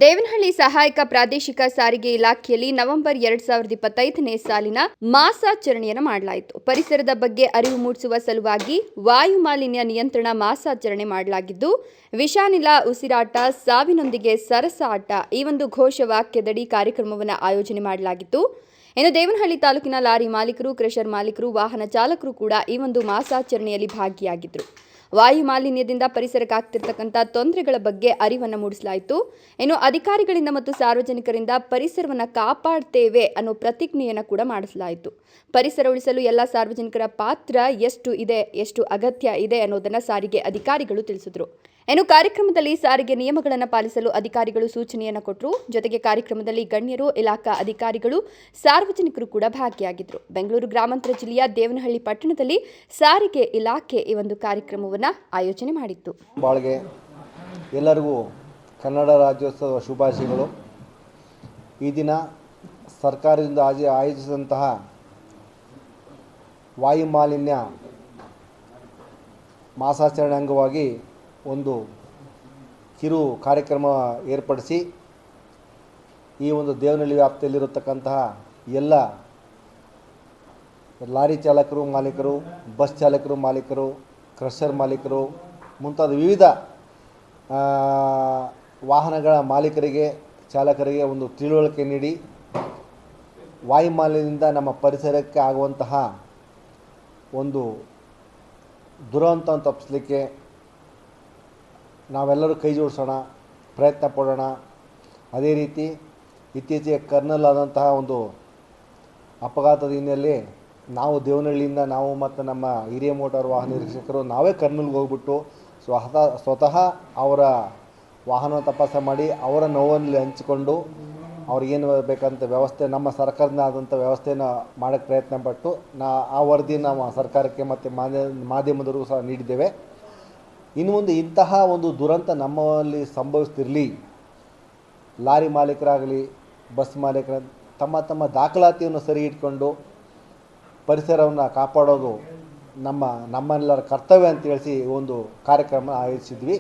ದೇವನಹಳ್ಳಿ ಸಹಾಯಕ ಪ್ರಾದೇಶಿಕ ಸಾರಿಗೆ ಇಲಾಖೆಯಲ್ಲಿ ನವೆಂಬರ್ 2025ನೇ ಸಾಲಿನ ಮಾಸಾಚರಣೆಯನ್ನು ಮಾಡಲಾಯಿತು. ಪರಿಸರದ ಬಗ್ಗೆ ಅರಿವು ಮೂಡಿಸುವ ಸಲುವಾಗಿ ವಾಯು ಮಾಲಿನ್ಯ ನಿಯಂತ್ರಣ ಮಾಸಾಚರಣೆ ಮಾಡಲಾಗಿದ್ದು, ವಿಷಾನಿಲ ಉಸಿರಾಟ ಸಾವಿನೊಂದಿಗೆ ಸರಸಾಟ ಈ ಒಂದು ಘೋಷವಾಕ್ಯದಡಿ ಕಾರ್ಯಕ್ರಮವನ್ನು ಆಯೋಜನೆ ಮಾಡಲಾಗಿತ್ತು. ಇನ್ನು ದೇವನಹಳ್ಳಿ ತಾಲೂಕಿನ ಲಾರಿ ಮಾಲೀಕರು, ಕ್ರಷರ್ ಮಾಲೀಕರು, ವಾಹನ ಚಾಲಕರು ಕೂಡ ಈ ಒಂದು ಮಾಸಾಚರಣೆಯಲ್ಲಿ ಭಾಗಿಯಾಗಿದ್ದರು. ವಾಯು ಮಾಲಿನ್ಯದಿಂದ ಪರಿಸರಕ್ಕೆ ಆಗ್ತಿರ್ತಕ್ಕಂಥ ತೊಂದರೆಗಳ ಬಗ್ಗೆ ಅರಿವನ್ನು ಮೂಡಿಸಲಾಯಿತು. ಇನ್ನು ಅಧಿಕಾರಿಗಳಿಂದ ಮತ್ತು ಸಾರ್ವಜನಿಕರಿಂದ ಪರಿಸರವನ್ನು ಕಾಪಾಡ್ತೇವೆ ಅನ್ನೋ ಪ್ರತಿಜ್ಞೆಯನ್ನು ಕೂಡ ಮಾಡಿಸಲಾಯಿತು. ಪರಿಸರ ಉಳಿಸಲು ಎಲ್ಲ ಸಾರ್ವಜನಿಕರ ಪಾತ್ರ ಎಷ್ಟು ಅಗತ್ಯ ಇದೆ ಅನ್ನೋದನ್ನು ಸಾರಿಗೆ ಅಧಿಕಾರಿಗಳು ತಿಳಿಸಿದರು. ಇನ್ನು ಕಾರ್ಯಕ್ರಮದಲ್ಲಿ ಸಾರಿಗೆ ನಿಯಮಗಳನ್ನು ಪಾಲಿಸಲು ಅಧಿಕಾರಿಗಳು ಸೂಚನೆಯನ್ನು ಕೊಟ್ಟರು. ಜೊತೆಗೆ ಕಾರ್ಯಕ್ರಮದಲ್ಲಿ ಗಣ್ಯರು, ಇಲಾಖಾ ಅಧಿಕಾರಿಗಳು, ಸಾರ್ವಜನಿಕರು ಕೂಡ ಭಾಗಿಯಾಗಿದ್ದರು. ಬೆಂಗಳೂರು ಗ್ರಾಮಾಂತರ ಜಿಲ್ಲೆಯ ದೇವನಹಳ್ಳಿ ಪಟ್ಟಣದಲ್ಲಿ ಸಾರಿಗೆ ಇಲಾಖೆ ಈ ಒಂದು ಕಾರ್ಯಕ್ರಮವನ್ನು ಆಯೋಜನೆ ಮಾಡಿತ್ತು. ಬಾಳ್ಗೆ ಎಲ್ಲರಿಗೂ ಕನ್ನಡ ರಾಜ್ಯೋತ್ಸವ ಶುಭಾಶಯಗಳು. ಈ ದಿನ ಸರ್ಕಾರದಿಂದ ಆಯೋಜಿಸಿದಂತಹ ವಾಯು ಮಾಲಿನ್ಯ ಮಾಸಾಚರಣೆ ಅಂಗವಾಗಿ ಒಂದು ಕಿರು ಕಾರ್ಯಕ್ರಮ ಏರ್ಪಡಿಸಿ ಈ ಒಂದು ದೇವನಹಳ್ಳಿ ವ್ಯಾಪ್ತಿಯಲ್ಲಿರತಕ್ಕಂತಹ ಎಲ್ಲ ಲಾರಿ ಚಾಲಕರು ಮಾಲೀಕರು, ಬಸ್ ಚಾಲಕರು ಮಾಲೀಕರು, ಕ್ರಷರ್ ಮಾಲೀಕರು ಮುಂತಾದ ವಿವಿಧ ವಾಹನಗಳ ಮಾಲೀಕರಿಗೆ, ಚಾಲಕರಿಗೆ ಒಂದು ತಿಳುವಳಿಕೆ ನೀಡಿ ವಾಯು ಮಾಲಿನ್ಯದಿಂದ ನಮ್ಮ ಪರಿಸರಕ್ಕೆ ಆಗುವಂತಹ ಒಂದು ದುರಂತವನ್ನು ತಪ್ಪಿಸಲಿಕ್ಕೆ ನಾವೆಲ್ಲರೂ ಕೈ ಜೋಡಿಸೋಣ, ಪ್ರಯತ್ನ ಪಡೋಣ. ಅದೇ ರೀತಿ ಇತ್ತೀಚೆಗೆ ಕರ್ನಲ್ ಆದಂತಹ ಒಂದು ಅಪಘಾತದ ಹಿನ್ನೆಲೆಯಲ್ಲಿ ನಾವು ದೇವನಹಳ್ಳಿಯಿಂದ ನಾವು ಮತ್ತು ನಮ್ಮ ಹಿರಿಯ ಮೋಟಾರ್ ವಾಹನ ನಿರೀಕ್ಷಕರು ನಾವೇ ಕರ್ನಲ್ಗೆ ಹೋಗ್ಬಿಟ್ಟು ಸ್ವತಃ ಅವರ ವಾಹನ ತಪಾಸಣೆ ಮಾಡಿ ಅವರ ನೋವನ್ನು ಹಂಚಿಕೊಂಡು ಅವ್ರಿಗೇನು ಬೇಕಂತ ವ್ಯವಸ್ಥೆ ನಮ್ಮ ಸರ್ಕಾರದಿಂದ ಆದಂಥ ವ್ಯವಸ್ಥೆನ ಮಾಡೋಕ್ಕೆ ಪ್ರಯತ್ನ ಪಟ್ಟು ಆ ವರದಿ ನಮ್ಮ ಸರ್ಕಾರಕ್ಕೆ ಮತ್ತು ಮಾಧ್ಯಮದವರಿಗೂ ಸಹ ನೀಡಿದ್ದೇವೆ. ಇನ್ನು ಮುಂದೆ ಇಂತಹ ಒಂದು ದುರಂತ ನಮ್ಮಲ್ಲಿ ಸಂಭವಿಸ್ತಿರಲಿ. ಲಾರಿ ಮಾಲೀಕರಾಗಲಿ, ಬಸ್ ಮಾಲೀಕರ ತಮ್ಮ ದಾಖಲಾತಿಯನ್ನು ಸರಿ ಇಟ್ಕೊಂಡು ಪರಿಸರವನ್ನು ಕಾಪಾಡೋದು ನಮ್ಮೆಲ್ಲರ ಕರ್ತವ್ಯ ಅಂತ ಹೇಳಿಸಿ ಒಂದು ಕಾರ್ಯಕ್ರಮ ಆಯೋಜಿಸಿದ್ವಿ.